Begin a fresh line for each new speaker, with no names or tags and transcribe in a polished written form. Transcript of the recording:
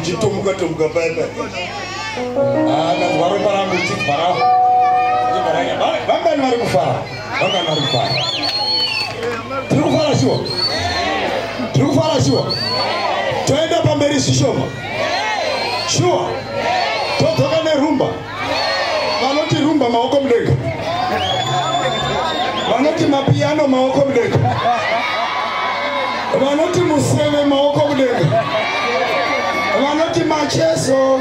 Jitumuka pepe. Na waru para musik para. Ini barangnya. Bangga nari kufara. Bangga nari kufara. Tukufara sio. Tukufara sio. Twenda pamberi sishoma. Sure. Totoka ne rumba. Manoti rumba maoko mdeka. Manoti mapiano maoko mdeka. Manoti museme maoko mdeka. Manoti macheso.